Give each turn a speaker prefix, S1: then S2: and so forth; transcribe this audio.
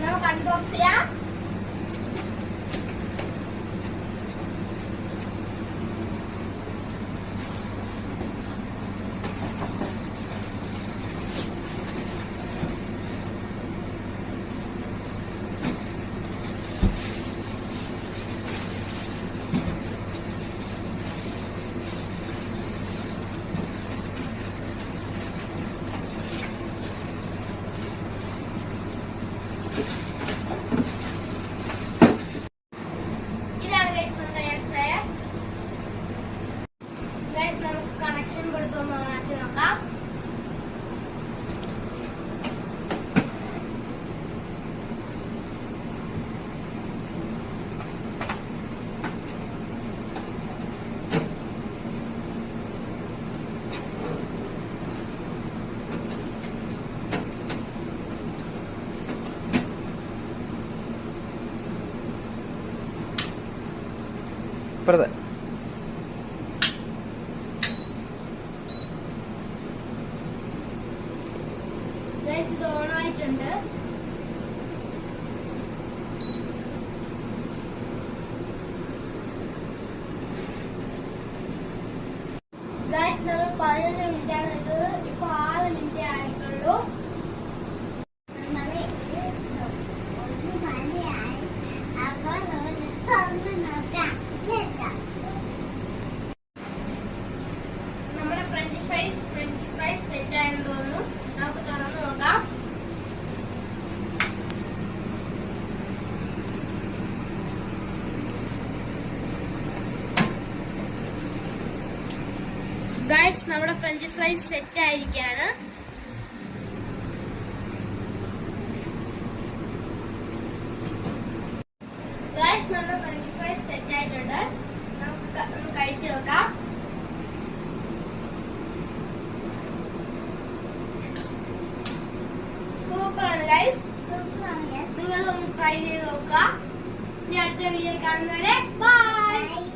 S1: നമുക്ക് അൺബോക്സ് ചെയ്യാം. ഇതാണ് ഗൈസ് നമ്മുടെ എയർ ഫ്രയർ. ഗൈസ് നമുക്ക് കണക്ഷൻ കൊടുത്തൊന്ന് ഓണാക്കി നോക്കാം.
S2: ഇപ്പുറത്തെ
S1: ഗൈസ് ഇത് ഓൺ ആയിട്ടുണ്ട്. ഗൈസ് നമ്മൾ 15 മിനിറ്റ് ആണ് ഇട്ടത്. ഇപ്പൊ 6 മിനിറ്റ് ആയിട്ടുള്ളൂ. നമ്മുടെ ഫ്രഞ്ച് ഫ്രൈസ് സെറ്റ് ആയെന്ന് തോന്നുന്നു. നമുക്ക് തുറന്ന് നോക്കാം. ഗൈസ് നമ്മുടെ ഫ്രഞ്ച് ഫ്രൈസ് സെറ്റ് ആയിരിക്കാണ്. ഗൈസ് നമ്മുടെ ഫ്രഞ്ച് ഫ്രൈസ് സെറ്റ് ആയിട്ടുണ്ട്. നമുക്ക് കഴിച്ചു നോക്കാം. സൂപ്പറാണ് ഗൈസ്. നിങ്ങളൊന്ന് ട്രൈ ചെയ്ത് നോക്കുക. ഇനി അടുത്ത വീഡിയോ കാണുന്നവരെ ബൈ.